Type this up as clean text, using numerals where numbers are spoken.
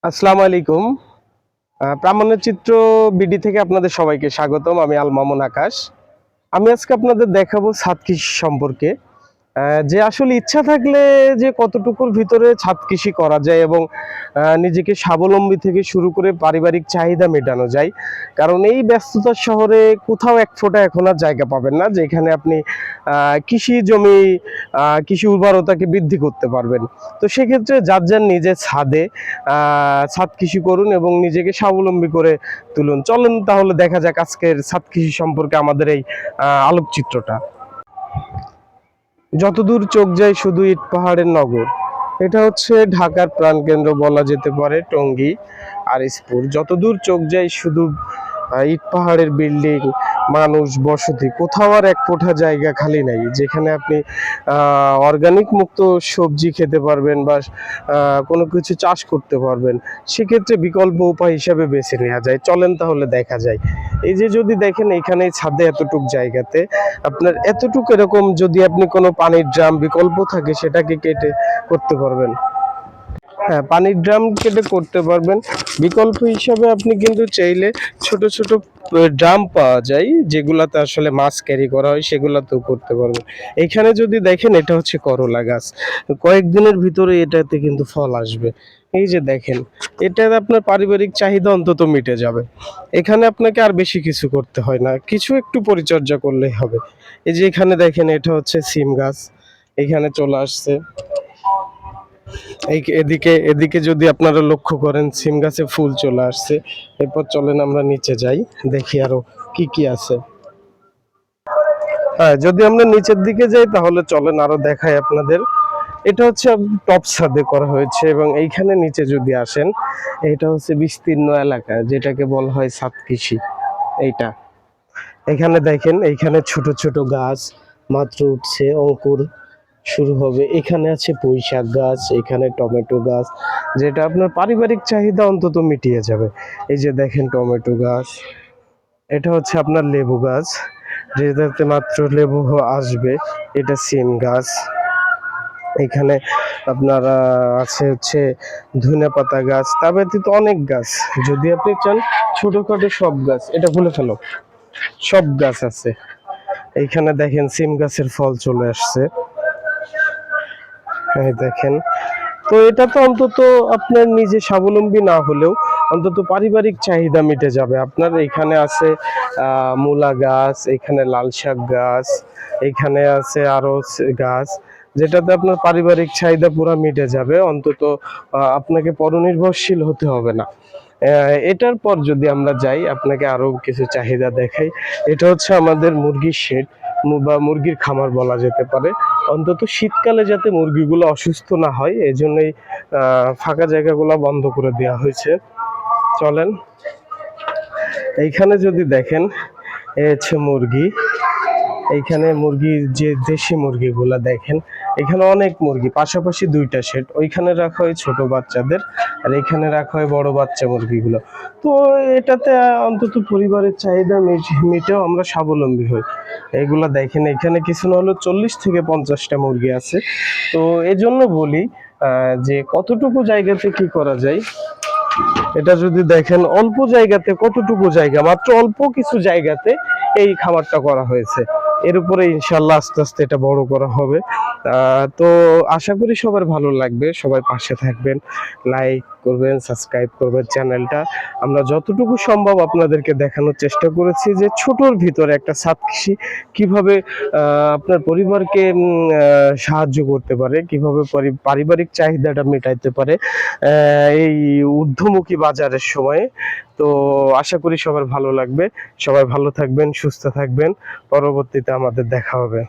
আসসালামু আলাইকুম। প্রামাণ্যের চিত্র বিডি থেকে আপনাদের সবাইকে স্বাগতম। আমি আল মামুন আকাশ। আমি আজকে আপনাদের দেখাবো ছাদ কৃষি সম্পর্কে। যে আসলে ইচ্ছা থাকলে যে কতটুকুর ভিতরে ছাদ কৃষি করা যায় এবং নিজেকে স্বাবলম্বী থেকে শুরু করে পারিবারিক চাহিদা মেটানো যায়। কারণ এই ব্যস্ততার শহরে কোথাও এক ফোঁটা এখন আর জায়গা পাবেন না যেখানে আপনি কৃষি জমি কৃষি উর্বরতাকে বৃদ্ধি করতে পারবেন। তো সেক্ষেত্রে যার যার নিজের ছাদে ছাদ কৃষি করুন এবং নিজেকে স্বাবলম্বী করে তুলুন। চলেন তাহলে দেখা যাক আজকের ছাদ কৃষি সম্পর্কে আমাদের এই আলোকচিত্রটা। যতদূর চোখ যায় শুধু ইট পাহাড়ের নগর। এটা হচ্ছে ঢাকার প্রাণকেন্দ্র বলা যেতে পারে টঙ্গী আরিসপুর। যতদূর চোখ যায় শুধু ইট পাহাড়ের বিল্ডিং, মানুষ, বসতি, কোথাও আর এক ফোঁটা জায়গা খালি নাই যেখানে আপনি অর্গানিক মুক্ত সবজি খেতে পারবেন বা কোনো কিছু চাষ করতে পারবেন। সেক্ষেত্রে বিকল্প উপায় হিসাবে বেছে নেওয়া যায়। চলেন তাহলে দেখা যায়। এই যে যদি দেখেন এখানে ছাদে এতটুক জায়গাতে আপনার এতটুক এরকম যদি আপনি কোনো পানির ড্রাম বিকল্প থাকে সেটাকে কেটে করতে পারবেন। হ্যাঁ, পানির ড্রাম কেটে করতে পারবেন। বিকল্প হিসাবে আপনি কিন্তু চাইলে ছোট ছোট ড্রাম পাওয়া যায় যেগুলাতে আসলে মাছ ক্যারি করা হয়, সেগুলাতেও করতে পারবেন। এখানে যদি দেখেন এটা হচ্ছে করলা গাছ। কয়েকদিনের ভিতরে এটাতে কিন্তু ফল আসবে। এই যে দেখেন, এটাতে আপনার পারিবারিক চাহিদা অন্তত মিটে যাবে। এখানে আপনাকে আর বেশি কিছু করতে হয় না, কিছু একটু পরিচর্যা করলেই হবে। এই যে এখানে দেখেন এটা হচ্ছে সিম গাছ, এখানে চলে আসছে। এই এদিকে এদিকে যদি আপনারা লক্ষ্য করেন সিম গাছে ফুল চলে আসছে। এরপর চলেন আমরা নিচে যাই, দেখি আরো কি কি আছে। হ্যাঁ, যদি আমরা নিচের দিকে যাই তাহলে চলেন আরো দেখাই আপনাদের। এটা হচ্ছে টপ ছাদে করা হয়েছে এবং এইখানে নিচে যদি আসেন, এটা হচ্ছে বিস্তীর্ণ এলাকা যেটাকে বলা হয় ছাদ কৃষি। এইটা এখানে দেখেন, এইখানে ছোট ছোট গাছ মাত্র উঠছে, অঙ্কুর শুরু হবে। এখানে আছে পুঁই শাক গাছ, এখানে টমেটো গাছ, যেটা আপনার পারিবারিক চাহিদা অন্তত মিটিয়ে যাবে। এই যে দেখেন টমেটো গাছ, এটা হচ্ছে আপনার লেবু গাছ যেটাতে মাত্র লেবু আসবে। এটা সিম গাছ, এখানে আপনার আছে হচ্ছে ধনে পাতা গাছ, তা ব্যতীত অনেক গাছ। যদি আপনি চান ছোটখাটো সব গাছ, এটা খুলে ফেলো, সব গাছ আছে। এইখানে দেখেন সিম গাছের ফল চলে আসছে। এই দেখেন, তো এটা তো অন্তত আপনার নিজে স্বাবলম্বী না হলেও অন্তত পারিবারিক চাহিদা মিটে যাবে আপনার। এখানে আছে মূলা গাছ, এখানে লাল শাক গাছ, এখানে আছে আরো গাছ যেটাতে আপনার পারিবারিক চাহিদা পুরো মিটে যাবে। অন্তত আপনাকে পরনির্ভরশীল হতে হবে না। এটার পর যদি আমরা যাই, আপনাকে আরো কিছু চাহিদা দেখাই। এটা হচ্ছে আমাদের মুরগির শেড বা মুরগির খামার বলা যেতে পারে। অন্তত শীতকালে যাতে মুরগিগুলো অসুস্থ না হয় এজন্যই ফাঁকা জায়গাগুলো বন্ধ করে দেওয়া হয়েছে। চলেন এইখানে যদি দেখেন, এ হচ্ছে মুরগি। এইখানে মুরগির যে দেশি মুরগিগুলা দেখেন, এখানে অনেক মুরগি, পাশাপাশি দুইটা শেড। ওইখানে রাখা হয় ছোট বাচ্চাদের আর এখানে রাখা হয় বড় বাচ্চা মুরগিগুলো। তো এটাতে অন্তত পরিবারের চাহিদা মিটেও আমরা স্বাবলম্বী হই। এগুলা দেখেন, এখানে কিছু না হলেও 40 থেকে 50টা মুরগি আছে। তো এজন্য বলি যে কতটুকু জায়গাতে কি করা যায়। এটা যদি দেখেন অল্প জায়গাতে কতটুকু জায়গা, মাত্র অল্প কিছু জায়গাতে এই খামারটা করা হয়েছে। এর উপরে ইনশাল্লাহ আস্তে আস্তে এটা বড় করা হবে। তো আশা করি সবার ভালো লাগবে, সবাই পাশে থাকবেন, লাইক করবেন, সাবস্ক্রাইব করবেন চ্যানেলটা। আমরা যতটুকু সম্ভব আপনাদেরকে দেখানোর চেষ্টা করেছি যে ছোটর ভিতরে একটা ছাদ কৃষি কিভাবে আপনার পরিবারকে সাহায্য করতে পারে, কিভাবে পারিবারিক চাহিদাটা মেটাইতে পারে এই ঊর্ধ্বমুখী বাজারের সময়ে। তো আশা করি সবার ভালো লাগবে। সবাই ভালো থাকবেন, সুস্থ থাকবেন। পরবর্তীতে আমাদের দেখা হবে।